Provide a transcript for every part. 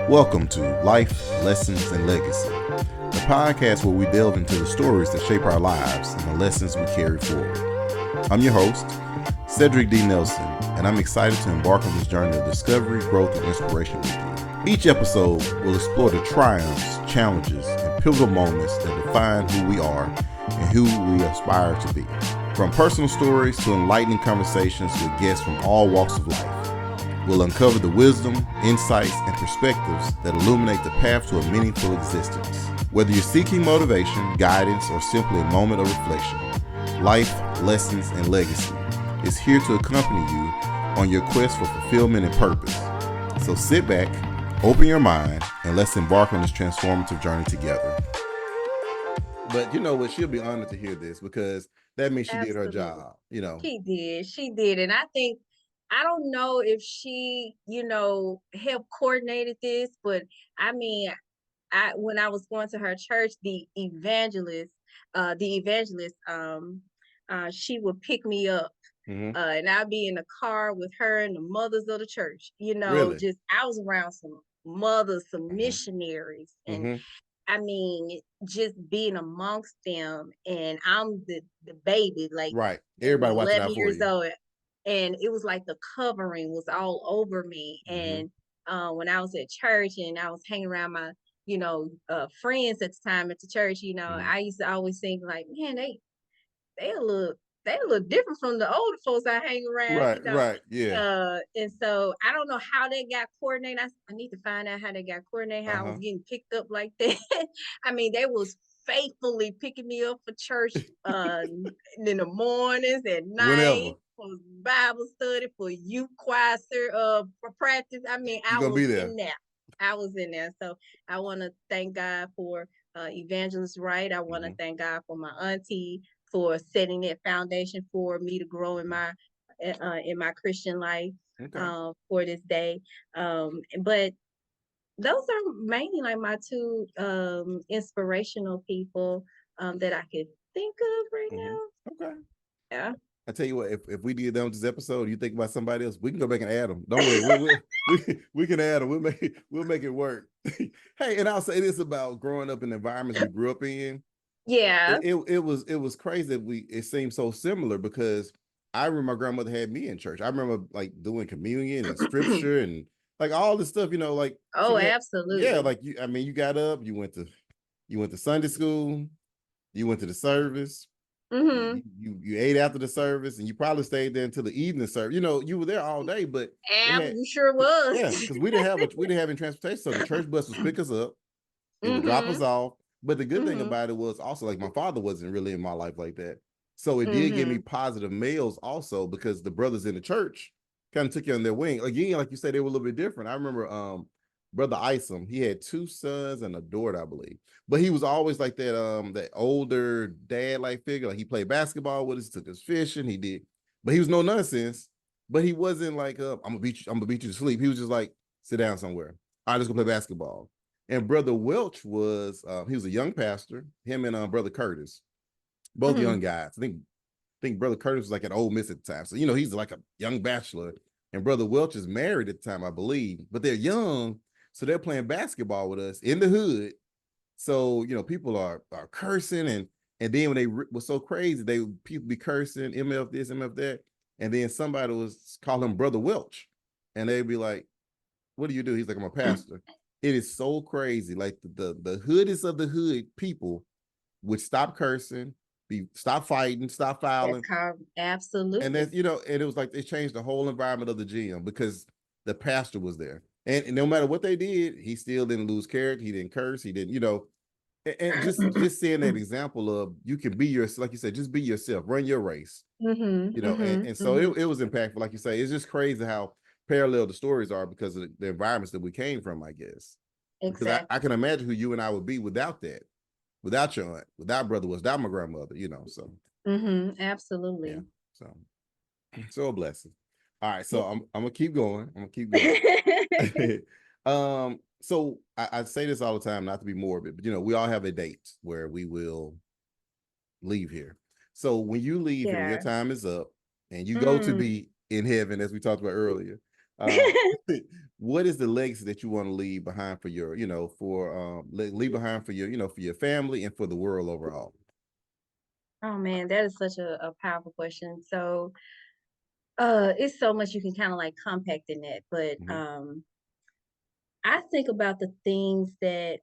Welcome to Life, Lessons, and Legacy, the podcast where we delve into the stories that shape our lives and the lessons we carry forward. I'm your host, Cedric D. Nelson, and I'm excited to embark on this journey of discovery, growth, and inspiration with you. Each episode will explore the triumphs, challenges, and pivotal moments that define who we are and who we aspire to be. From personal stories to enlightening conversations with guests from all walks of life, we'll uncover the wisdom, insights, and perspectives that illuminate the path to a meaningful existence. Whether you're seeking motivation, guidance, or simply a moment of reflection, Life, Lessons, and Legacy is here to accompany you on your quest for fulfillment and purpose. So sit back, open your mind, and let's embark on this transformative journey together. But you know what? She'll be honored to hear this because that means she did her job, you know. She did. And I don't know if she, helped coordinated this, but I mean, when I was going to her church, she would pick me up. And I'd be in the car with her and the mothers of the church. Really? I was around some mothers, some missionaries, and Mm-hmm. I mean, just being amongst them, and I'm the baby, like Right. maybe Everybody watching 11 out for years you. old, and it was like the covering was all over me. Mm-hmm. And when I was at church and I was hanging around my, friends at the time at the church, Mm-hmm. I used to always think like, man, they a little they a little different from the older folks I hang around, Right. Yeah. and so I don't know how they got coordinated. I need to find out how they got coordinated, how I was Uh-huh. getting picked up like that. I mean, they was faithfully picking me up for church in the mornings, at night, Whenever for Bible study, for youth choir for practice. I mean, you're I gonna was be there. in there. I was in there. So I want to thank God for Evangelist Wright. I want to Mm-hmm. thank God for my auntie for setting that foundation for me to grow in my Christian life Okay. for this day. But those are mainly like my two inspirational people that I could think of right Mm-hmm. now. Okay. Yeah. I tell you what, if we did done with this episode, you think about somebody else, we can go back and add them. Don't worry, we can add them. We'll make it work. Hey, and I'll say this about growing up in the environments we grew up in. Yeah. It was crazy that it seemed so similar because I remember my grandmother had me in church. I remember like doing communion and scripture and like all this stuff, like Oh, she had, yeah, absolutely. like you got up, you went to Sunday school, you went to the service, Mm-hmm. you ate after the service, and you probably stayed there until the evening service. You were there all day, but they had, You sure was. yeah, because we didn't have any transportation, so the church bus would pick us up, it would drop us Mm-hmm. off. But the good thing Mm-hmm. about it was also like my father wasn't really in my life like that. So it did give me Mm-hmm. positive males also because the brothers in the church kind of took you on their wing. Again, like you said, they were a little bit different. I remember Brother Isom, he had two sons and a daughter, I believe. But he was always like that older dad like figure. Like he played basketball with us, took us fishing, he did. But he was no nonsense. But he wasn't like I'm gonna beat you to sleep. He was just like, sit down somewhere. All right, let's go play basketball. And Brother Welch he was a young pastor, him and Brother Curtis, both Mm-hmm. young guys. I think Brother Curtis was like an Ole Miss at the time. So, he's like a young bachelor. And Brother Welch is married at the time, I believe. But they're young. So they're playing basketball with us in the hood. So, people are cursing. And then when they was so crazy, people be cursing, MF this, MF that. And then somebody was calling him Brother Welch. And they'd be like, what do you do? He's like, I'm a pastor. It is so crazy. Like the hoodest of the hood people would stop cursing, stop fighting, stop That's fouling. And absolutely. then, and it was like they changed the whole environment of the gym because the pastor was there. And no matter what they did, he still didn't lose character. He didn't curse. He didn't, and just seeing that example of you can be yourself, like you said, just be yourself, run your race, Mm-hmm. Mm-hmm. and so Mm-hmm. it was impactful. Like you say, it's just crazy how parallel the stories are because of the environments that we came from, I guess. Because I Exactly. can imagine who you and I would be without that, without your aunt, without brother, without my grandmother, so Mm-hmm. yeah. Absolutely. So a blessing. All right, so I'm gonna keep going. I'm gonna keep going. So I say this all the time, not to be morbid, but we all have a date where we will leave here. So when you leave here, when your Yeah. time is up and you go to Mm. be in heaven, as we talked about earlier, uh, what is the legacy that you want to leave behind for your, leave behind for your, for your family and for the world overall? Oh man, that is such a powerful question. So it's so much you can kind of like compact in that, but Mm-hmm. I think about the things that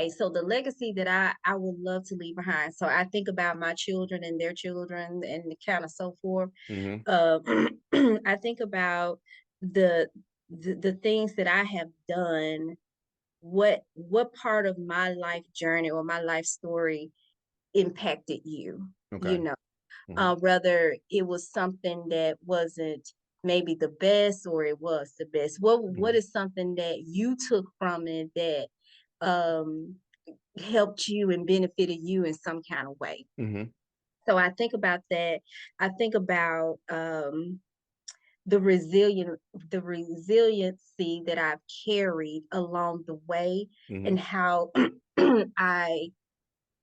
so the legacy that I would love to leave behind. So I think about my children and their children and kind of so forth. Mm-hmm. uh, I think about the, the things that I have done, what part of my life journey or my life story impacted you, Okay. you know, Mm-hmm. whether it was something that wasn't maybe the best or it was the best. What Mm-hmm. is something that you took from it that um helped you and benefited you in some kind of way? Mm-hmm. So I think about that. I think about the resilient the resiliency that I've carried along the way, Mm-hmm. and how I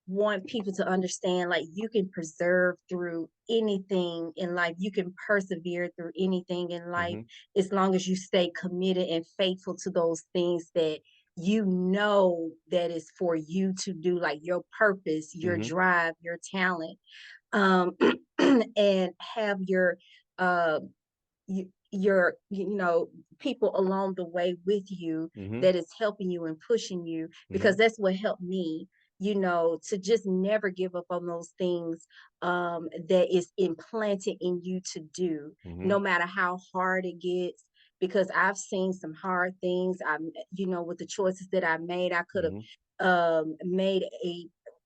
want people to understand, like, you can preserve through anything in life. You can persevere through anything in life Mm-hmm. as long as you stay committed and faithful to those things that you know that is for you to do, like your purpose, your Mm-hmm. drive, your talent. um and have uh your people along the way with you Mm-hmm. that is helping you and pushing you, Mm-hmm. because that's what helped me, to just never give up on those things that is implanted in you to do, Mm-hmm. no matter how hard it gets. Because I've seen some hard things. With the choices that I made, I could Mm-hmm. have made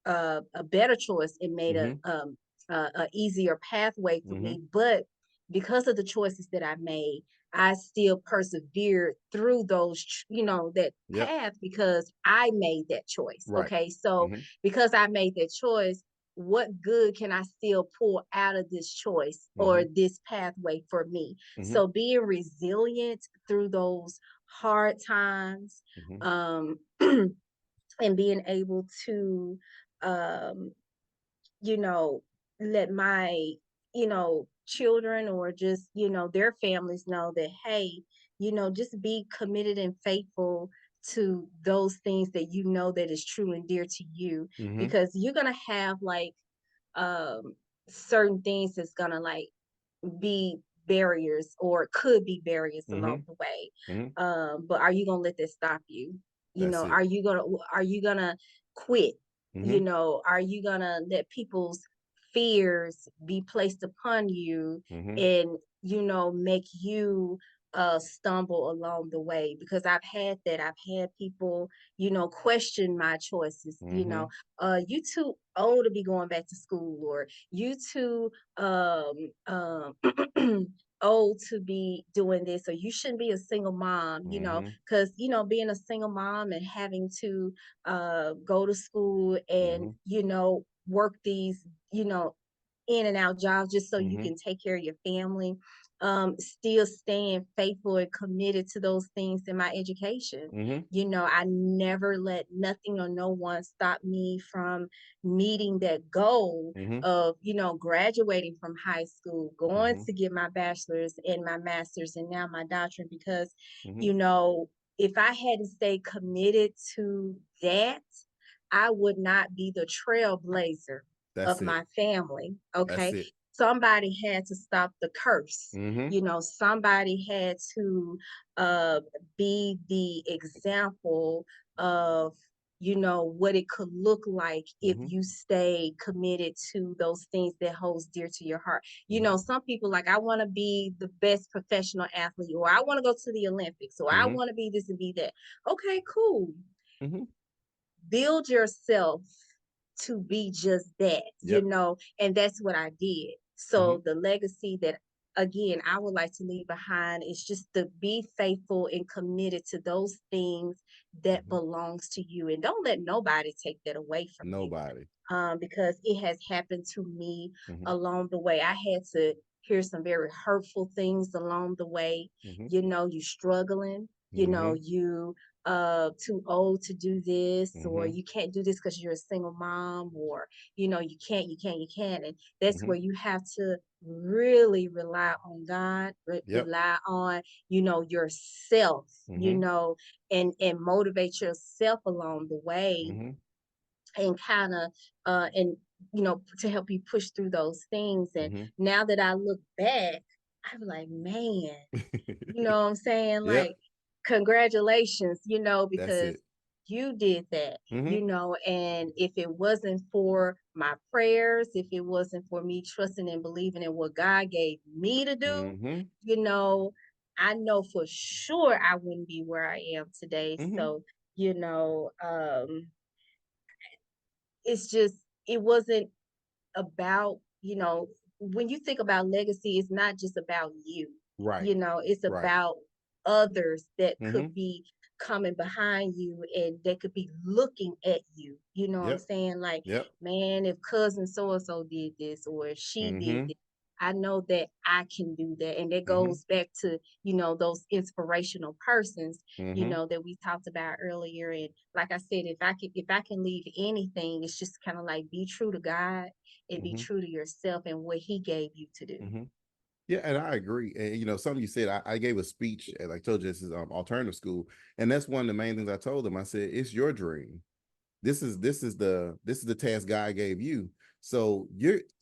a better choice and made Mm-hmm. a easier pathway for Mm-hmm. me. But because of the choices that I made, I still persevered through that Yep. path, because I made that choice. Right. Okay. So Mm-hmm. because I made that choice, what good can I still pull out of this choice Mm-hmm. or this pathway for me? Mm-hmm. So being resilient through those hard times, Mm-hmm. um, and being able to, um, you know, let my, children or just, their families know that, hey, just be committed and faithful to those things that you know that is true and dear to you, Mm-hmm. because you're gonna have like um certain things that's gonna like be barriers or could be barriers Mm-hmm. along the way. Mm-hmm. But are you gonna let that stop you? That's it. Are you gonna quit? Mm-hmm. Are you gonna let people's fears be placed upon you Mm-hmm. and make you stumble along the way? Because I've had that. I've had people, question my choices. Mm-hmm. You too old to be going back to school, or you too old to be doing this, or you shouldn't be a single mom, Mm-hmm. because being a single mom and having to go to school and Mm-hmm. work these in and out jobs just so you Mm-hmm. can take care of your family, still staying faithful and committed to those things in my education. Mm-hmm. I never let nothing or no one stop me from meeting that goal Mm-hmm. of graduating from high school, going Mm-hmm. to get my bachelor's and my master's and now my doctorate. Because Mm-hmm. you know if I hadn't stayed committed to that, I would not be the trailblazer That's of it. my family. That's Okay. it. Somebody had to stop the curse. Mm-hmm. Somebody had to uh be the example of what it could look like if Mm-hmm. you stay committed to those things that holds dear to your heart. Mm-hmm. Some people, like, I want to be the best professional athlete, or I want to go to the Olympics, or I Mm-hmm. want to be this and be that. Okay, cool. Mm-hmm. Build yourself to be just that, Yep. and that's what I did. Mm-hmm. So the legacy that, again, I would like to leave behind is just to be faithful and committed to those things that Mm-hmm. belongs to you, and don't let nobody take that away from you. Nobody. Because it has happened to me Mm-hmm. along the way. I had to hear some very hurtful things along the way. Mm-hmm. You struggling, Mm-hmm. you too old to do this, or Mm-hmm. you can't do this because you're a single mom, or you can't, and that's Mm-hmm. where you have to really rely on God, Yep. rely on, yourself, Mm-hmm. and motivate yourself along the way, Mm-hmm. and kind of and to help you push through those things. And Mm-hmm. now that I look back, I'm like, man, you know what I'm saying? Yep. Like, congratulations, That's because it. you did that, Mm-hmm. and if it wasn't for my prayers, if it wasn't for me trusting and believing in what God gave me to do, Mm-hmm. you know, I know for sure I wouldn't be where I am today. Mm-hmm. So, it's just, it wasn't about, when you think about legacy, it's not just about you. Right. It's Right. about others that Mm-hmm. could be coming behind you, and they could be looking at you. You know what I'm Yep. saying? Like, Yep. man, if cousin so and so did this, or if she did Mm-hmm. this, I know that I can do that. And that Mm-hmm. goes back to, those inspirational persons, Mm-hmm. that we talked about earlier. And like I said, if I can leave anything, it's just kind of like, be true to God and be Mm-hmm. true to yourself and what he gave you to do. Mm-hmm. Yeah, and I agree. And something you said, I gave a speech, as I told you, this is alternative school, and that's one of the main things I told them. I said, it's your dream. This is the task God gave you. So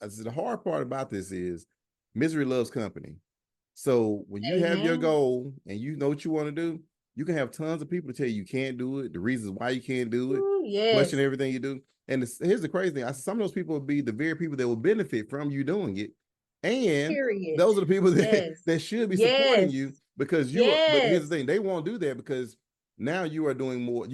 I said, the hard part about this is misery loves company. So when you have your Amen. goal and you know what you want to do, you can have tons of people to tell you can't do it, the reasons why you can't do it, Ooh, question yes. everything you do. And here's the crazy thing: I said some of those people will be the very people that will benefit from you doing it, and Period. those are the people that Yes. that should be supporting Yes. you because you are. But here's Yes. the thing: they won't do that because now you are doing more.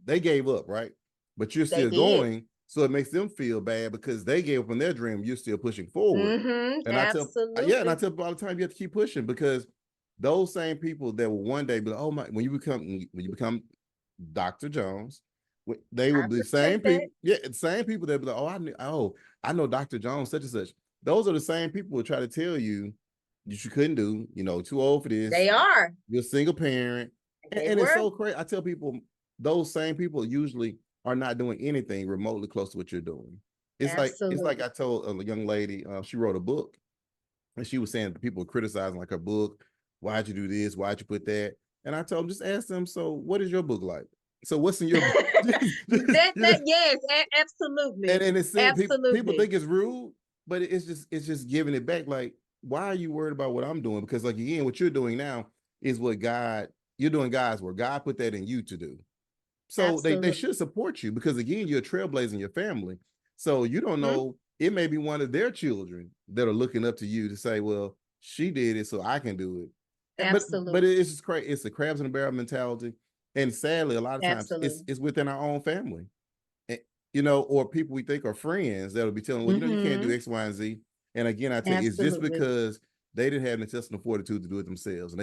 They gave up, right? But you're They still did. going, so it makes them feel bad because they gave up on their dream. You're still pushing forward. Mm-hmm. And I Absolutely. tell people all the time, you have to keep pushing because those same people that will one day be like, oh my, when you become Dr. Jones, they will I be the same appreciate that. people. Yeah, the same people that be like, I know Dr. Jones, such and such. Those are the same people who try to tell you that you couldn't do, too old for this. They are. You're a single parent. And, They and it's were. so crazy. I tell people those same people usually are not doing anything remotely close to what you're doing. It's like Absolutely. I told a young lady, she wrote a book, and she was saying that people were criticizing like her book. Why'd you do this? Why'd you put that? And I told them, just ask them, so what is your book like? So what's in your book? Yes, absolutely. And it's saying people Absolutely. think it's rude, but it's just giving it back. Like, why are you worried about what I'm doing? Because like again, what you're doing now is what you're doing God's work. God put that in you to do. So they Absolutely. should support you because again, you're trailblazing your family. So you don't Hmm. know, it may be one of their children that are looking up to you to say, well, she did it, so I can do it. But Absolutely. it's just crazy. It's the crabs in the barrel mentality. And sadly, a lot of times it's Absolutely. it's within our own family. And, or people we think are friends that'll be telling, well, you can't do Hmm. X, Y, and Z. And again, I tell you, it's just Absolutely. because they didn't have the intestinal fortitude to do it themselves. And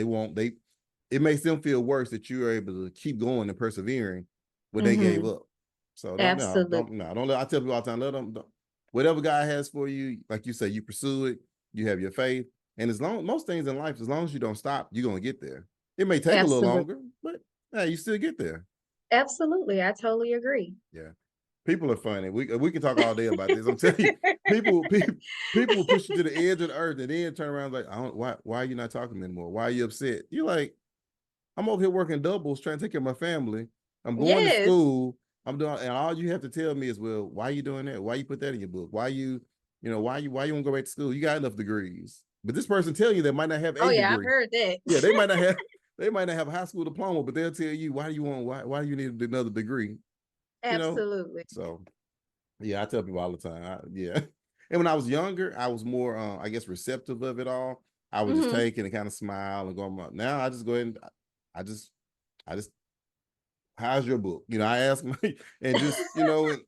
it makes them feel worse that you are able to keep going and persevering when they gave Hmm. up. So don't no, Absolutely. don't no, don't let I tell people all the time, let them whatever God has for you, like you say, you pursue it, you have your faith. And as long most things in life, as long as you don't stop, you're gonna get there. It may take a little Absolutely. longer, but hey, you still get there. Absolutely. I totally agree. Yeah. People are funny. We can talk all day about this. I'm telling you, people will push you to the edge of the earth and then turn around like, I don't why are you not talking anymore? Why are you upset? You're like, I'm over here working doubles, trying to take care of my family. I'm going to Yes. school. I'm doing, and all you have to tell me is, well, why are you doing that? Why you put that in your book? Why you want to go back to school? You got enough degrees. But this person tell you they might not have Oh a yeah, I've degree. heard that. Yeah, they might not have a high school diploma, but they'll tell you why do you need another degree? You know? Absolutely. So yeah, I tell people all the time. Yeah. And when I was younger, I was more, I guess, receptive of it all. I would just Hmm. take it and kind of smile and go. Now I just go ahead and I just how's your book? I ask my and just and, Where,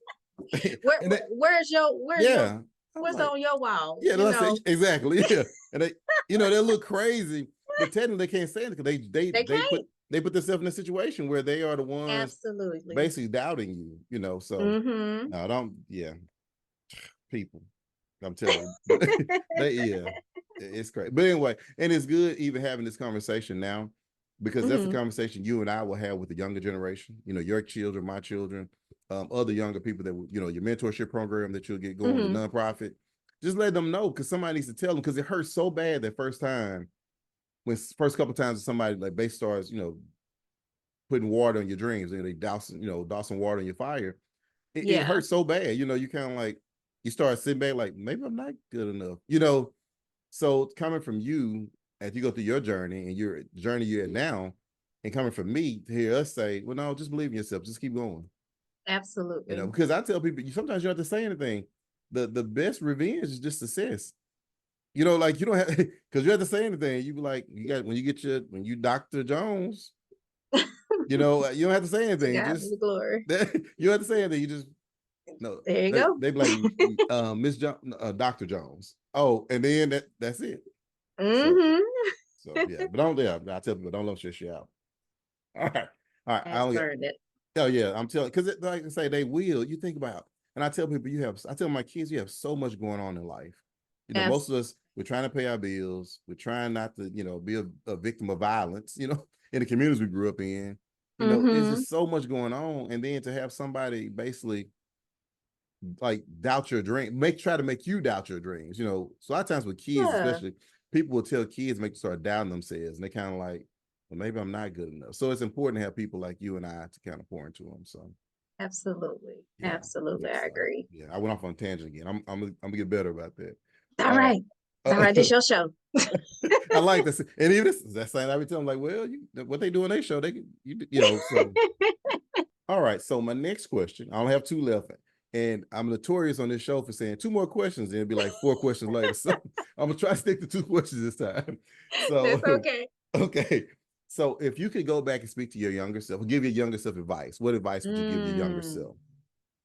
and where's your yeah, I'm what's like, on your wall? yeah, I say exactly, yeah, and they look crazy, but technically they can't say it because They can't. they put themselves in a situation where they are the ones Absolutely. basically doubting you. So Hmm. no, don't, yeah, people, I'm telling you, but it's crazy. But anyway, and it's good even having this conversation now because that's the Mm-hmm. conversation you and I will have with the younger generation. You know, your children, my children, other younger people that you know, your mentorship program that you'll get going, your Mm-hmm. nonprofit. Just let them know because somebody needs to tell them because it hurts so bad that first time when first couple times somebody like base starts, you know, putting water on your dreams and they dousing, you know, dousing water on your fire. It Yeah, hurts so bad, you know. You kind of like you start sitting back like maybe I'm not good enough, you know. So coming from you as you go through your journey and your journey you're at now, and coming from me to hear us say, well, no, just believe in yourself, just keep going. You know, absolutely. because I tell people sometimes you don't have to say anything. The best revenge is just success. You know, like you don't have because you have to say anything. You be like, you got when you Dr. Jones, you know, you don't have to say To anything. You God be just the glory. you don't have to say anything. You just no. There you They go. they be like Miss Dr. Jones. Oh, and then that's it. So Mm-hmm. yeah, but don't I tell people don't let shit you out. All right, all right. I I've only got learned it. oh yeah, I'm telling because like I say they will. You think about and I tell people I tell my kids you have so much going on in life. You know, most of Absolutely. us we're trying to pay our bills. We're trying not to you know be a victim of violence. You know, in the communities we grew up in. You know, it's Mm-hmm. just so much going on, and then to have somebody basically like doubt your dream, try to make you doubt your dreams. You know, so a lot of times with kids, Yeah, especially, people will tell kids make them start doubting themselves, and they kind of like, well, maybe I'm not good enough. So it's important to have people like you and I to kind of pour into them. So absolutely. yeah, Absolutely. yeah. I So agree. yeah, I went off on a tangent again. I'm gonna get better about that. All Uh, right. All right. This your show. I like this, and even this that saying I be telling them like, well, what they do in their show, they you know so. All right. So my next question, I only have two left. And I'm notorious on this show for saying two more questions, and it'll be like four questions later. So I'm gonna try to stick to two questions this time. That's So okay. okay. So if you could go back and speak to your younger self, or give your younger self advice, what advice would you give your younger Mm. self?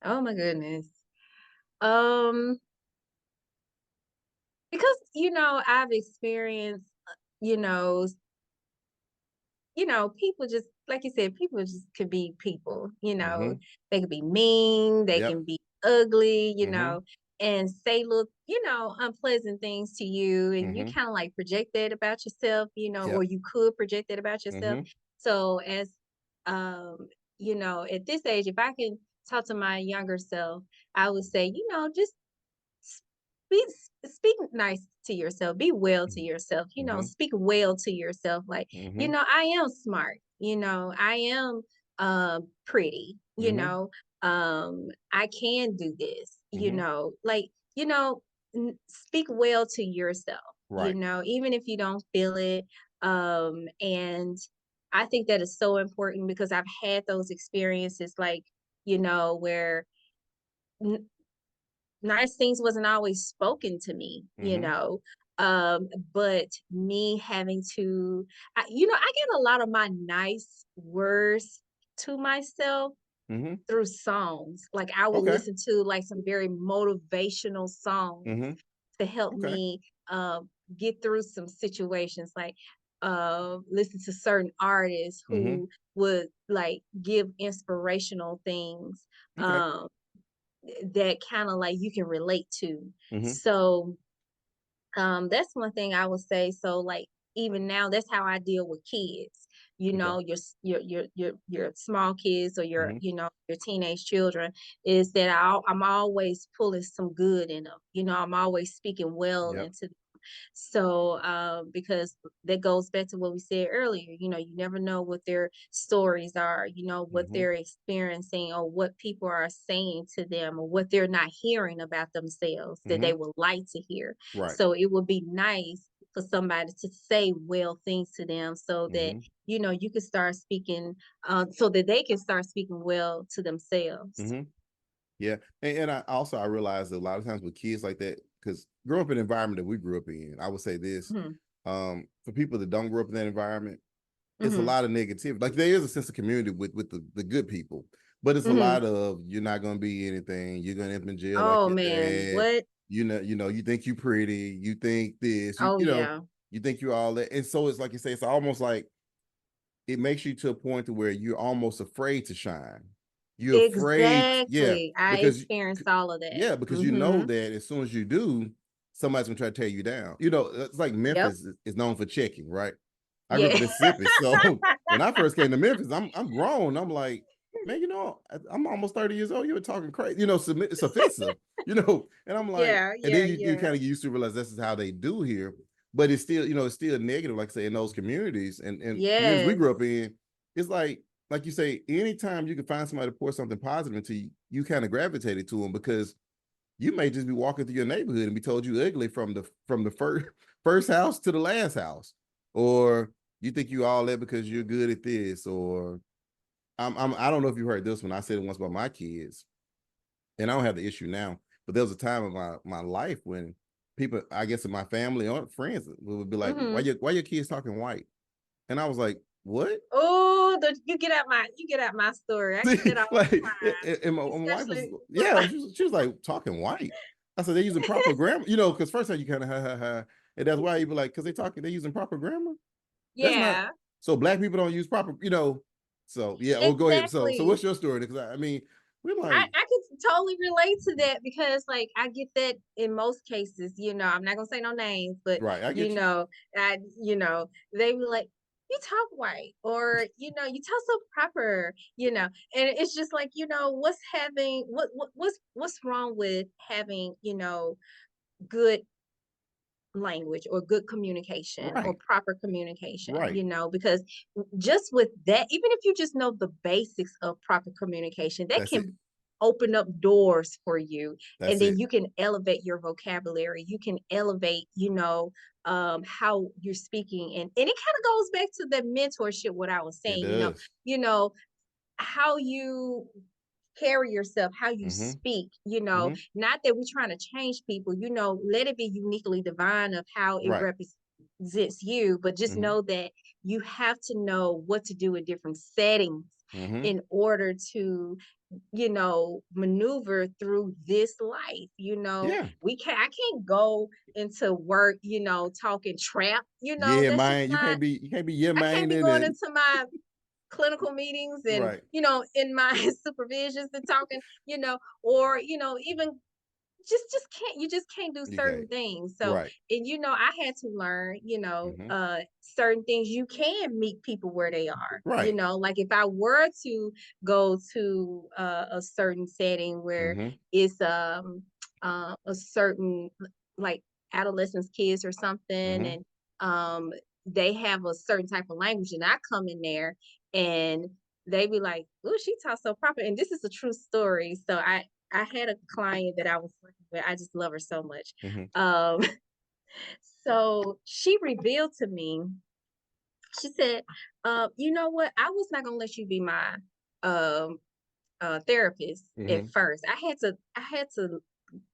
Oh my goodness. Um, because I've experienced, you know, people just like you said, people just could be people, Mm-hmm. they can be mean, they Yep. can be ugly, Mm-hmm. and say, look, unpleasant things to you. And you Mm-hmm. kind of like project that about yourself, or Yep. you could project that about yourself. Mm-hmm. So as, um, at this age, if I can talk to my younger self, I would say, just speak speak nice to yourself, be well to yourself, Mm-hmm. speak well to yourself, like, Mm-hmm. I am smart, I am pretty, Mm-hmm. I can do this, Mm-hmm. like, speak well to yourself, Right. even if you don't feel it. And I think that is so important because I've had those experiences, like, where nice things wasn't always spoken to me, Mm-hmm. but me having to, I get a lot of my nice words to myself Mm-hmm. through songs. Like I will Okay. listen to like some very motivational songs Mm-hmm. to help Okay. me get through some situations. Like listen to certain artists Mm-hmm. who would like give inspirational things. Okay. Um, that kind of like you can relate to. Mm-hmm. So that's one thing I would say. So like even now, that's how I deal with kids. Okay. Your small kids or your Mm-hmm. your teenage children, is that I'm always pulling some good in them. I'm always speaking well Yep. into. So, because that goes back to what we said earlier, you never know what their stories are, what Mm-hmm. they're experiencing or what people are saying to them or what they're not hearing about themselves that Mm-hmm. they would like to hear. Right. So it would be nice for somebody to say well things to them so that, Mm-hmm. you can start speaking, so that they can start speaking well to themselves. Mm-hmm. Yeah. And I realize that a lot of times with kids like that, because growing up in an environment that we grew up in, I would say this, Hmm. for people that don't grow up in that environment, it's a Hmm. lot of negativity. Like there is a sense of community with the good people, but it's a Hmm. lot of you're not gonna be anything, you're gonna end up in jail like Oh your man, dad, what? you think you pretty, you think this, Oh yeah. you think you're all that. And so it's like you say, it's almost like it makes you to a point to where you're almost afraid to shine. You're afraid, yeah, Exactly. I because experienced all of that. you know Mhm. that as soon as you do, somebody's gonna try to tear you down. You know, it's like Yep. Memphis is known for checking, right? I grew up Yeah. in Mississippi. So when I first came to Memphis, I'm grown. I'm like, man, I'm almost 30 years old. You were talking crazy. It's offensive, and I'm like, Yeah, and then yeah, you yeah. kind of get used to realize this is how they do here. But it's still negative, like I say, in those communities and communities we Yes. grew up in. It's like you say, anytime you can find somebody to pour something positive into you, you kind of gravitated to them because you may just be walking through your neighborhood and be told you ugly from the first house to the last house, or you think you all that because you're good at this, or I don't know if you heard this one. I said it once about my kids, and I don't have the issue now, but there was a time in my life when people, I guess in my family or friends, would be like, Mm-hmm. why your kids talking white? And I was like, what? Oh, you get out my story. I get that all Like, the time, and my wife was, especially with yeah, my she was like talking white. I said they're using proper grammar, because first time you kind of ha ha ha, and that's why you be like, because they're using proper grammar. That's not, yeah, so black people don't use proper, So yeah, oh, go ahead. So exactly. what's your story? Because I mean, we're I like, can totally relate to that because like I get that in most cases, I'm not gonna say no names, but right, I get you. they be like, you talk white or you talk so proper, and it's just like, what's wrong with having, good language or good communication or Right, proper communication, right. because just with that, even if you just know the basics of proper communication, that That's it. can open up doors for you. And That's then it. you can elevate your vocabulary. You can elevate, how you're speaking. And it kind of goes back to the mentorship, what I was It saying, does. you know, how you carry yourself, how you Mm-hmm. speak, Mm-hmm. not that we're trying to change people, let it be uniquely divine of how it Right. represents you, but just Mm-hmm. know that you have to know what to do in different settings Mm-hmm. in order to, maneuver through this life. Yeah. I can't go into work, talking trap, Yeah, that's just man. You not, can't be yeah, I can't man, be in going it. into my clinical meetings and Right. in my supervisions and talking, or even just can't, you just can't do You certain can't. things. So, Right. and I had to learn, Mm-hmm. certain things. You can meet people where they are, Right. like if I were to go to a certain setting where Mm-hmm. it's a certain, like, adolescents kids or something, Mm-hmm. and they have a certain type of language, and I come in there and they be like, "Oh, she talks so proper." And this is a true story. So I had a client that I was working with. I just love her so much. Mm-hmm. Um, so she revealed to me, she said, you know what? I was not gonna let you be my um therapist Mm-hmm. at first. I had to,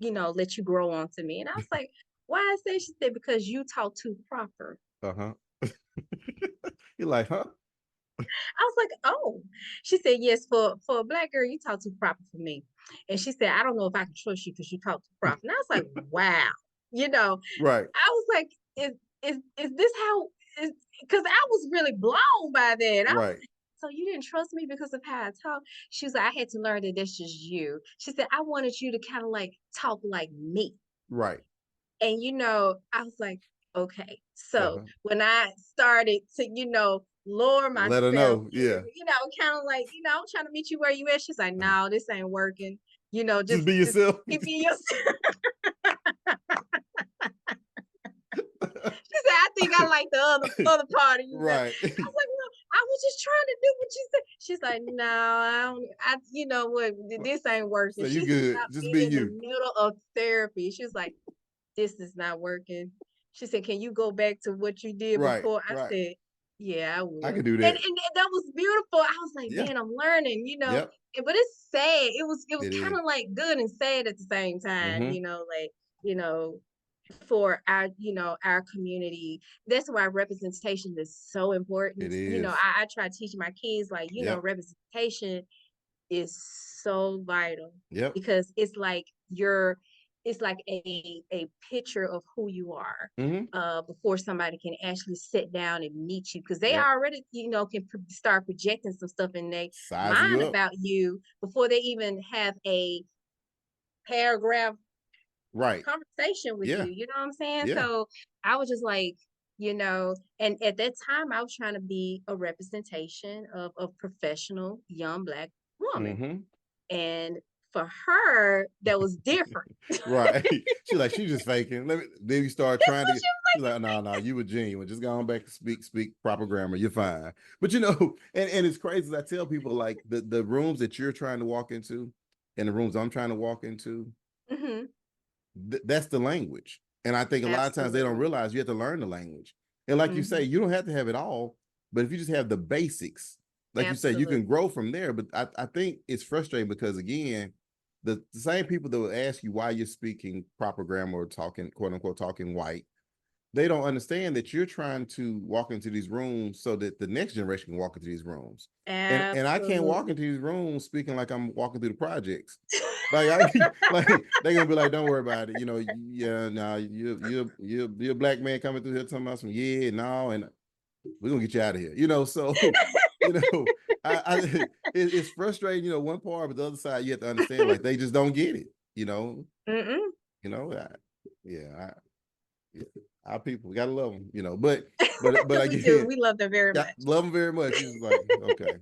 let you grow onto me. And I was like, why is that? She said, because you talk too proper. Uh-huh. You're like, huh? I was like, oh. She said, yes, for a black girl, you talk too proper for me. And she said, I don't know if I can trust you because you talk too proper. And I was like, wow. Right. I was like, is this how is, because I was really blown by that. I was Right. like, so you didn't trust me because of how I talk? She was like, I had to learn that that's just you. She said, I wanted you to kind of like talk like me. Right. And I was like, okay. So Uh-huh. when I started to, lower Let her myself, know. Yeah. kind of like, I'm trying to meet you where you at. She's like, Uh-huh. no, this ain't working. Just Just be yourself. keep being yourself. She said, I think I like the other part of you better. Right. I was like, well, I was just trying to do what you said. She's like, no, I don't, you know what, this ain't working. So you She said, good. stop Just being be in the you. middle of therapy. She was like, this is not working. She said, can you go back to what you did Right. before? I Right. said, yeah, I I will. can do And, that. and that was beautiful. I was like, Yeah. man, I'm learning, Yep. But it's sad. It was It kind is. of like good and sad at the same time, Mm-hmm. like, for our community. That's why representation is so It important. is. I try to teach my kids, like, Yep. representation is so vital, Yep. because it's like a picture of who you are, Mm-hmm. before somebody can actually sit down and meet you, because they Yep. already can start projecting some stuff in their Size you mind up. about you before they even have a paragraph Right. conversation with you. Yeah. You know what I'm saying? Yeah. So I was just like, And at that time I was trying to be a representation of a professional young Black woman. Mm-hmm. And for her, that was different. Right. She's just faking. Then you start That's trying to what get, she she's like, no, you were genuine. Just go on back to speak proper grammar. You're fine. But and it's crazy. I tell people like the rooms that you're trying to walk into and the rooms I'm trying to walk into, was like. Hmm. that's the language. And I think a lot of times they don't Absolutely. realize you have to learn the language. And like you say, Hmm. you don't have to have it all, but if you just have the basics, like you say, you can Absolutely. grow from there. But I think it's frustrating because again, the same people that will ask you why you're speaking proper grammar or talking, quote unquote, talking white, they don't understand that you're trying to walk into these rooms so that the next generation can walk into these rooms. And I can't walk Absolutely. into these rooms speaking like I'm walking through the projects. Like like they're gonna be like, don't worry about it. Yeah, no, you're a Black man coming through here talking about some no, and we're gonna get you out of here. So you know, it's frustrating, one part, but the other side you have to understand, like they just don't get it, Mm-mm. you know, I, yeah, yeah, our people, we gotta love them, but We do. again, We love them very yeah, much. love them very much. It's just like, okay.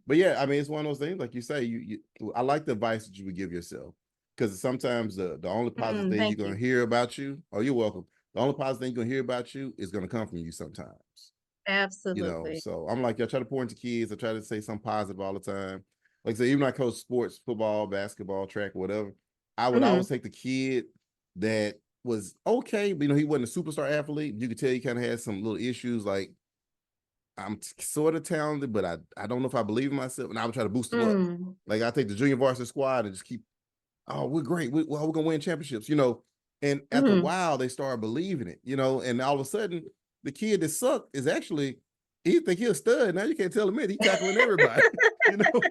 But yeah, I mean, it's one of those things, like you say, I like the advice that you would give yourself. Because sometimes the only positive thing you're Thank gonna you. hear about you, oh, you're welcome. The only positive thing you're gonna hear about you is gonna come from you sometimes. Absolutely. So I'm like, I try to pour into kids. I try to say something positive all the time. Like I say, even when I coach sports, football, basketball, track, whatever, I would Hmm. always take the kid that was okay, but he wasn't a superstar athlete. You could tell he kind of had some little issues, like I'm sort of talented, but I don't know if I believe in myself. And I would try to boost them up. Mm. Like I take the junior varsity squad and just keep, oh, we're great. We're gonna win championships, And after a Hmm. while, they start believing it, And all of a sudden, the kid that sucked is actually he think he's a stud. Now you can't tell him it. He's tackling everybody. you know,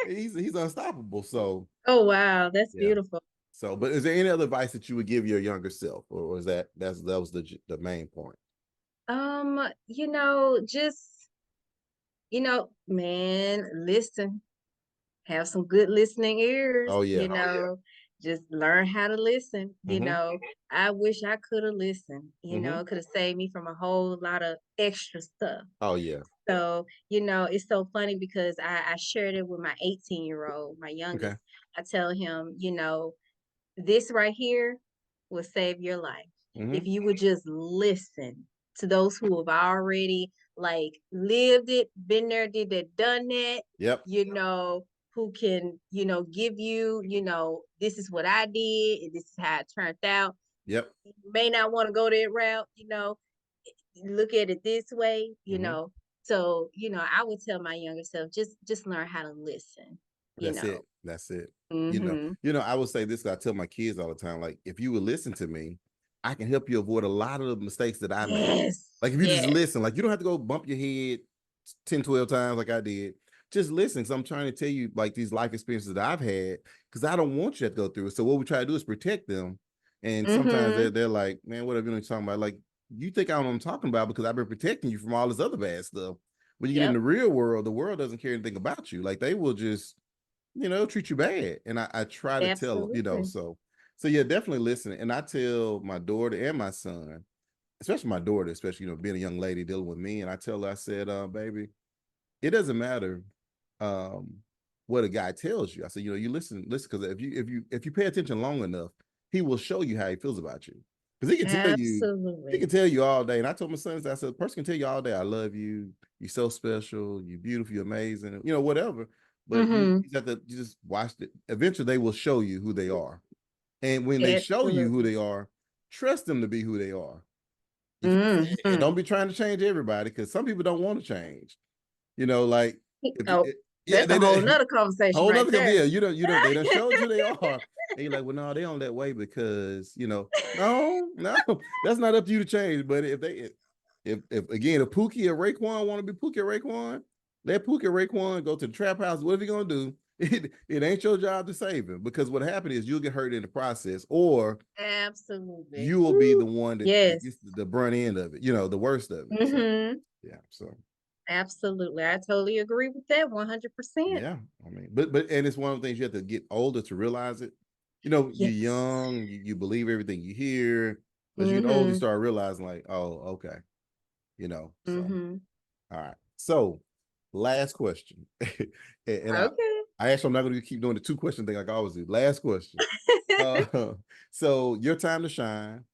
he's unstoppable. So Oh wow, that's yeah. beautiful. So, but is there any other advice that you would give your younger self, or was that was the main point? Just man, listen. Have some good listening ears, Oh yeah. just learn how to listen. Mm-hmm. I wish I could have listened, Mm-hmm. it could have saved me from a whole lot of extra stuff. Oh yeah. So, it's so funny because I shared it with my 18-year-old, my Okay. youngest. I tell him, this right here will save your life. If Mm-hmm. you would just listen to those who have already like lived it, been there, did that, done that, Yep. who can, give you, this is what I did and this is how it turned out. Yep. You may not want to go that route, look at it this way, Mm-hmm. So, I would tell my younger self, just learn how to listen, you That's know. it. That's it. Mm-hmm. I would say this. I tell my kids all the time, like, if you would listen to me, I can help you avoid a lot of the mistakes that I made. Yes. Like, if you just Yes. listen, like, you don't have to go bump your head 10, 12 times like I did. Just listen. So I'm trying to tell you, like, these life experiences that I've had, because I don't want you to go through it. So what we try to do is protect them. And sometimes Mm-hmm. they're like, man, what are you talking about? Like, you think I know what I'm talking about because I've been protecting you from all this other bad stuff. When you get in the Yep. real world, the world doesn't care anything about you. Like, they will just treat you bad. And I try to tell them, Absolutely. so yeah, definitely listen. And I tell my daughter and my son, especially my daughter, especially, being a young lady dealing with me. And I tell her, I said, baby, it doesn't matter um what a guy tells you. I said, you listen, because if you pay attention long enough, he will show you how he feels about you. Because he Absolutely. can tell you all day. And I told my sons, I said, a person can tell you all day, I love you, you're so special, you're beautiful, you're amazing, whatever. But Mm-hmm. you just watch it. Eventually they will show you who they are. And when they show you who Absolutely. they are, trust them to be who they are. And Mm-hmm. don't be trying to change everybody, because some people don't want to change. Like Oh, yeah, that's a whole nother conversation whole right other there. yeah, they done showed you they are. And you're like, well, no, they on that way because no, that's not up to you to change. But if again, if Pookie or Raekwon want to be Pookie or Raekwon, let Pookie or Raekwon go to the trap house. What are you gonna do? It ain't your job to save him, because what happened is you'll get hurt in the process, or Absolutely. you will be the Woo. one that Yes. gets the brunt end of it, the worst of it. So Mm-hmm. yeah, so Absolutely. I totally agree with that 100%. yeah, I mean, but and it's one of the things you have to get older to realize it. You're Yes. young, you believe everything you hear. As you get older, you Mm-hmm. start realizing like, oh, okay, so Mm-hmm. all right. So last question. And Okay. I actually I'm not gonna keep doing the 2 question thing like I always do. Last question. Uh so your time to shine.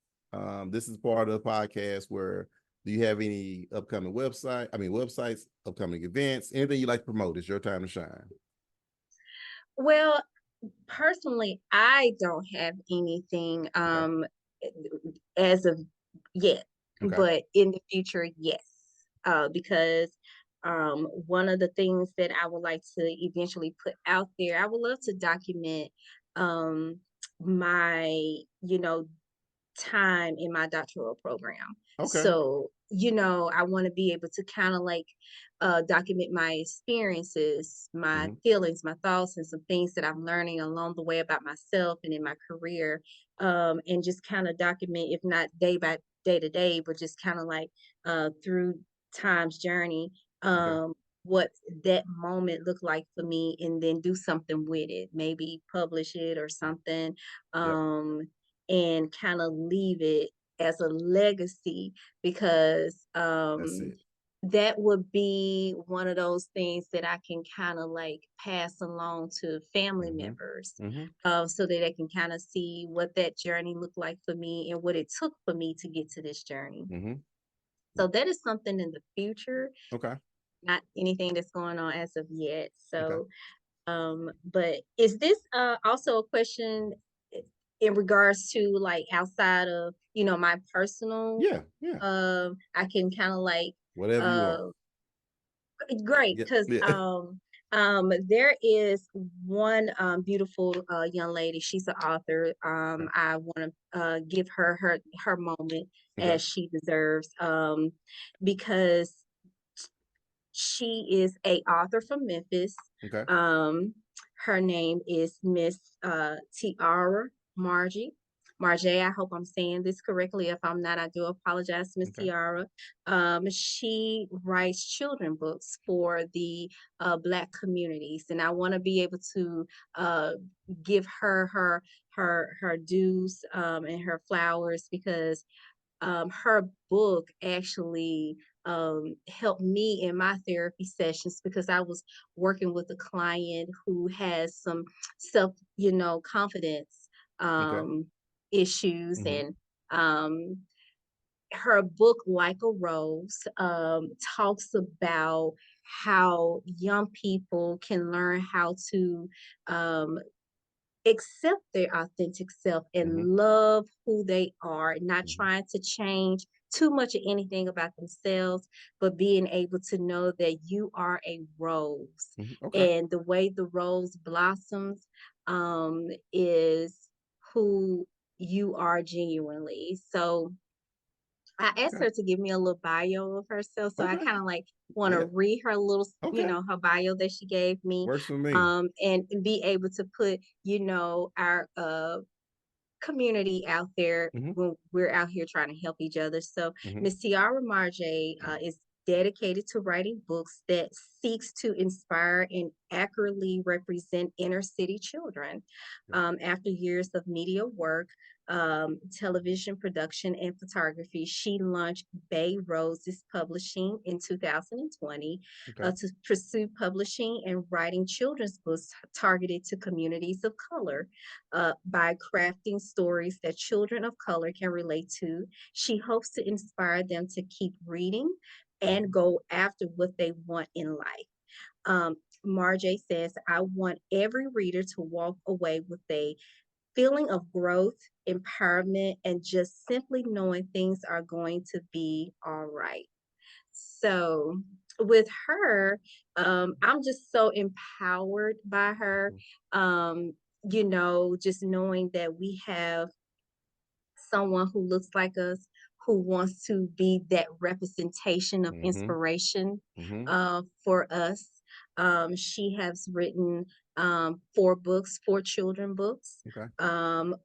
This is part of the podcast where do you have any upcoming websites, upcoming events, anything you like to promote? It's your time to shine. Well, personally, I don't have anything Okay. as of yet, Okay. but in the future, yes. Because one of the things that I would like to eventually put out there, I would love to document um my, you know, time in my doctoral program. Okay. So, I want to be able to kind of like document my experiences, my Mm-hmm. feelings, my thoughts, and some things that I'm learning along the way about myself and in my career. And just kind of document, if not day by day to day, but just kind of like through time's journey, Okay. what that moment looked like for me, and then do something with it, maybe publish it or something. Yep. Um, and kind of leave it as a legacy, because That's it. that would be one of those things that I can kind of like pass along to family Mm-hmm. members, Mm-hmm. so that they can kind of see what that journey looked like for me and what it took for me to get to this journey. Mm-hmm. So that is something in the future, Okay. not anything that's going on as of yet. Okay. So but is this also a question in regards to like outside of, my personal, Yeah. Yeah. I can kind of like Whatever you want. uh great, Yeah. because Yeah. there is one beautiful young lady. She's an author. Okay. I want to give her moment Okay. as she deserves, because she is a author from Memphis. Okay. Um, Her name is Miss Tiara Marje. Marje, I hope I'm saying this correctly. If I'm not, I do apologize, Miss Okay. Tiara. She writes children books for the Black communities, and I want to be able to uh, give her dues, and her flowers, because her book actually helped me in my therapy sessions, because I was working with a client who has some self, confidence Okay. issues. Mm-hmm. And um, her book, Like a Rose, talks about how young people can learn how to um, accept their authentic self Mm-hmm. and love who they are, not Mm-hmm. trying to change too much of anything about themselves, but being able to know that you are a rose. Mm-hmm. Okay. And the way the rose blossoms is who you are genuinely. So I asked Okay. her to give me a little bio of herself. So I Okay. kind of like want to Yeah. read her little, Okay. her bio that she gave me, Works for me. and be able to put, our community out there Mm-hmm. when we're out here trying to help each other. So Mm-hmm. Miss Tiara Marje is dedicated to writing books that seeks to inspire and accurately represent inner city children. Yeah. After years of media work, television production, and photography, she launched Bay Roses Publishing in 2020 Okay. to pursue publishing and writing children's books targeted to communities of color. By crafting stories that children of color can relate to, she hopes to inspire them to keep reading and Mm-hmm. go after what they want in life. Marje says, I want every reader to walk away with a feeling of growth, empowerment, and just simply knowing things are going to be all right. So, with her, I'm just so empowered by her. Um, just knowing that we have someone who looks like us, who wants to be that representation of Mm-hmm. inspiration Mm-hmm. for us. She has written 4 books, 4 children books. Okay.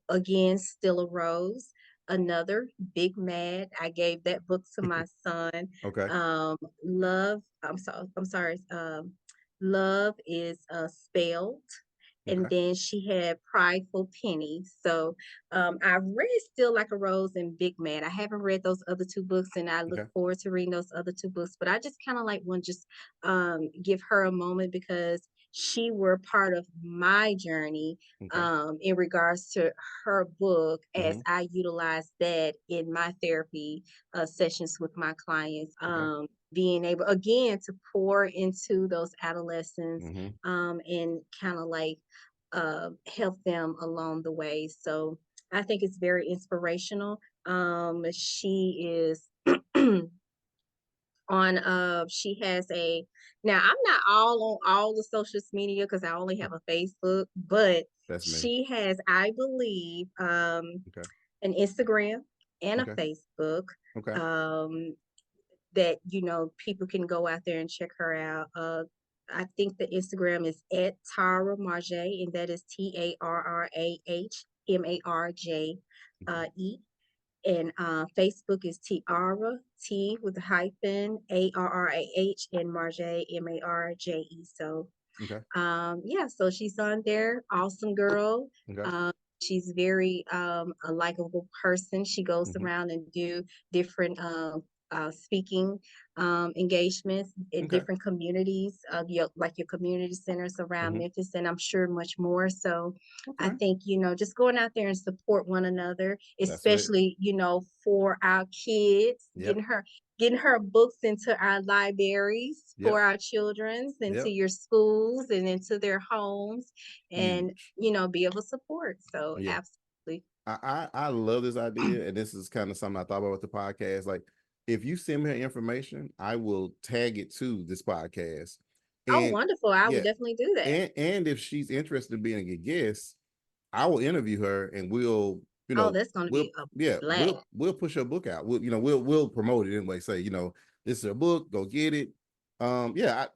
Again, Still a Rose, another Big Mad. I gave that book to my son. Okay. Love. I'm sorry. Love is spelled. and Okay. then she had Prideful Penny. So I've read Still Like a Rose and Big Man. I haven't read those other two books, and I look Okay. forward to reading those other two books. But I just kind of like want to just give her a moment because she were part of my journey Okay. in regards to her book as Mm-hmm. I utilize that in my therapy sessions with my clients. Okay. Being able again to pour into those adolescents Mm-hmm. and kind of like help them along the way. So I think it's very inspirational. She is on she has a now I'm not all on all the social media because I only have a Facebook, but That's me. she has, I believe, Okay. an Instagram and a Okay. Facebook. Okay. Um that people can go out there and check her out. I think the Instagram is at Tarrah Marje, and that is TarrahMarje. Okay. And Facebook is Tiara, T with a hyphen, Arrah, and Marje, Marje. So Okay. yeah, so she's on there. Awesome girl. Okay. Um, she's very a likable person. She goes Mm-hmm. around and do different speaking engagements in Okay. different communities of your community centers around Mm-hmm. Memphis, and I'm sure much more. So I Okay. think just going out there and support one another, That's it. especially for our kids, Yep. getting her books into our libraries for Yep. our children's, into Yep. your schools and into their homes, and Huge. be able to support. So Yeah. absolutely. I love this idea, and this is kind of something I thought about with the podcast. Like, if you send me her information, I will tag it to this podcast. Oh, And wonderful. I would yeah, definitely do that. and if she's interested in being a guest, I will interview her, and we'll, Oh, that's going to we'll be a yeah, blast. we'll push her book out. We'll promote it anyway. Say, this is her book, go get it. Yeah,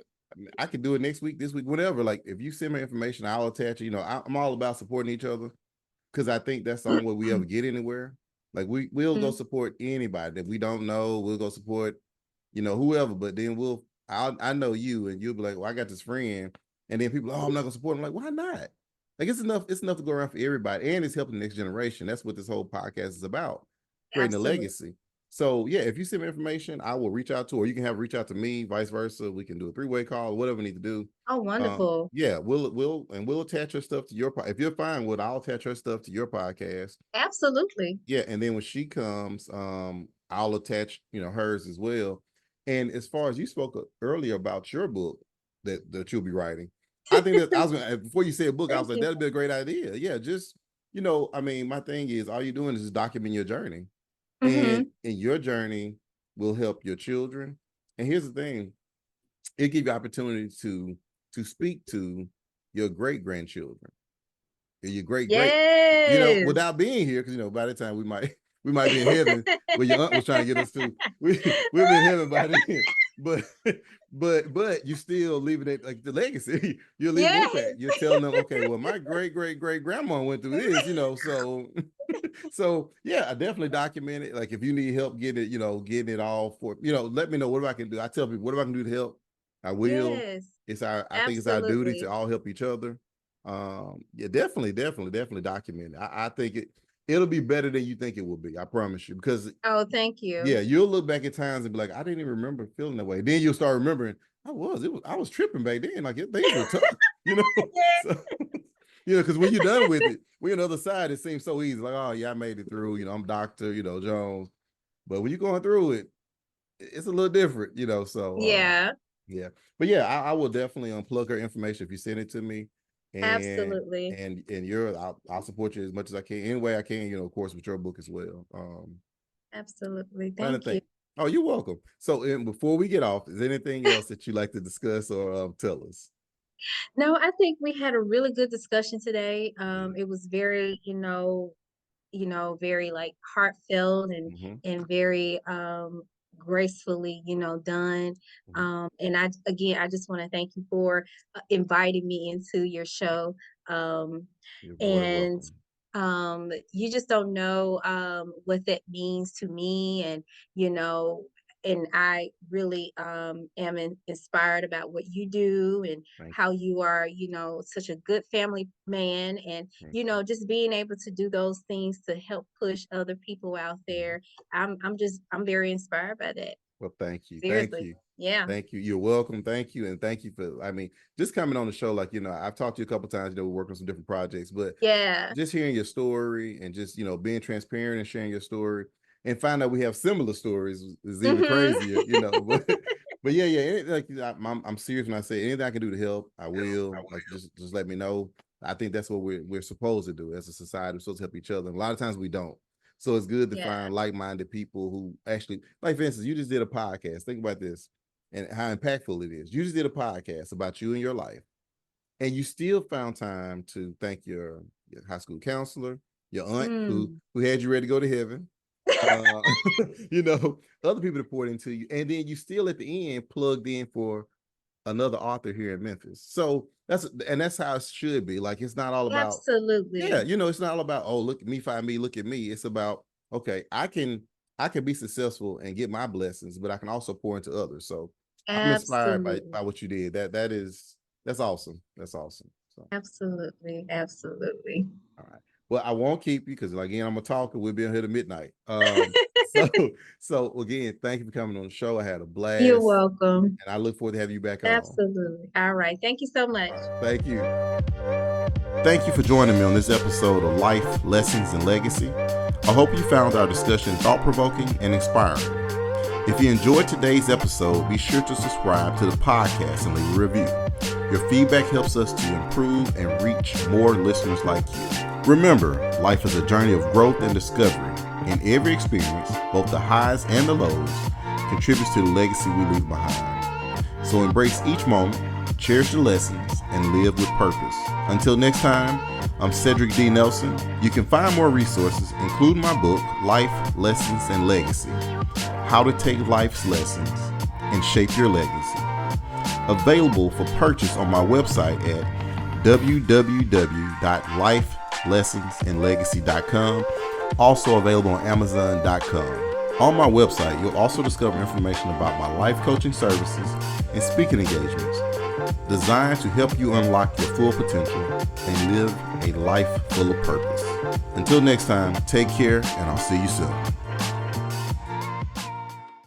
I could do it next week, this week, whatever. Like, if you send me information, I'll attach it. I'm all about supporting each other, because I think that's the only way we ever get anywhere. Like, we'll go Mhm. support anybody that we don't know. We'll go support, whoever. But then I know you, and you'll be like, well, I got this friend, and then people, oh, I'm not gonna support him. I'm like, why not? Like, it's enough to go around for everybody, and it's helping the next generation. That's what this whole podcast is about, creating a Absolutely. legacy. So yeah, if you send me information, I will reach out to her, or you can have reach out to me, vice versa. We can do a 3-way call, whatever we need to do. Oh, wonderful. Yeah, we'll attach her stuff to your if you're fine with it, I'll attach her stuff to your podcast. Absolutely. Yeah, and then when she comes, I'll attach, hers as well. And as far as you spoke earlier about your book that you'll be writing, I think that I was gonna, before you said book, I Thank was like, you. that'd be a great idea. Yeah, just, I mean, my thing is, all you're doing is just document your journey, and Hmm. your journey will help your children. And here's the thing, it gives you opportunity to speak to your great grandchildren, your great, Yes. without being here, because by the time we might be in heaven, where your aunt was trying to get us to. We'll be in heaven by then. But you're still leaving it, like, the legacy. You're leaving an Yes. impact. You're telling them, okay, well, my great grandma went through this, so so yeah, I definitely document it. Like, if you need help getting it all for, let me know what I can do. I tell people, what I can do to help, I will. Yes. I think it's our duty to Absolutely. all help each other. Yeah, definitely document it. I think it'll be better than you think it will be. I promise you, because Oh, thank you. yeah, you'll look back at times and be like, I didn't even remember feeling that way. Then you'll start remembering, I was tripping back then. Like, things were tough, Yes. So, because when you're done with it, when you're on the other side, it seems so easy. Like, oh yeah, I made it through. I'm Doctor, Jones. But when you're going through it, it's a little different, So Yeah. yeah, but yeah, I will definitely unplug her information if you send it to me, and Absolutely. I'll support you as much as I can, any way I can, of course, with your book as well. Absolutely. Trying to Thank you. think. Oh, you're welcome. So, before we get off, is there anything else that you'd like to discuss or tell us? No, I think we had a really good discussion today. Yeah. It was very, very like heartfelt Mm-hmm. and very gracefully, done. Mm-hmm. And I just want to thank you for inviting me into your show. You're more than And welcome. you just don't know what that means to me, and you know and I really am inspired about what you do and Thank how you are, such a good family man, and you. just being able to do those things to help push other people out Mhm. there. I'm very inspired by that. Well, thank you. Thank Seriously. you. Yeah. Thank you. You're welcome. Thank you. And thank you for, I mean, just coming on the show. Like, I've talked to you a couple of times, we're working on some different projects, but Yeah. just hearing your story and just, being transparent and sharing your story and find out we have similar stories is even Mhm. crazier, but yeah. Like, I'm serious when I say anything I can do to help, I will. Like, just let me know. I think that's what we're supposed to do as a society. We're supposed to help each other. And a lot of times we don't. So it's good to Yeah. find like-minded people who actually, like, for instance, you just did a podcast. Think about this and how impactful it is. You just did a podcast about you and your life, and you still found time to thank your high school counselor, your aunt Mm. who had you ready to go to heaven, uh, other people that poured into you, and then you still at the end plugged in for another author here in Memphis. So that's how it should be. Like, it's not all about, yeah, Absolutely. it's not all about, oh, look at me, find me, look at me. It's about, okay, I can be successful and get my blessings, but I can also pour into others. So I'm inspired by Absolutely. what you did. That's awesome. That's awesome. So Absolutely. Absolutely. all right. Well, I won't keep you because, again, I'm a talker. We'll be on here to midnight. So so again, thank you for coming on the show. I had a You're blast, welcome. and I look forward to having you back on. Absolutely. All right. Thank you so much. All right. Thank you. Thank you for joining me on this episode of Life, Lessons, and Legacy. I hope you found our discussion thought-provoking and inspiring. If you enjoyed today's episode, be sure to subscribe to the podcast and leave a review. Your feedback helps us to improve and reach more listeners like you. Remember, life is a journey of growth and discovery, and every experience, both the highs and the lows, contributes to the legacy we leave behind. So embrace each moment, cherish the lessons, and live with purpose. Until next time, I'm Cedric D. Nelson. You can find more resources, including my book, Life, Lessons, and Legacy: How to Take Life's Lessons and Shape Your Legacy. Available for purchase on my website at www.lifelessonsandlegacy.com. Also available on Amazon.com. On my website, you'll also discover information about my life coaching services and speaking engagements designed to help you unlock your full potential and live a life full of purpose. Until next time, take care, and I'll see you soon.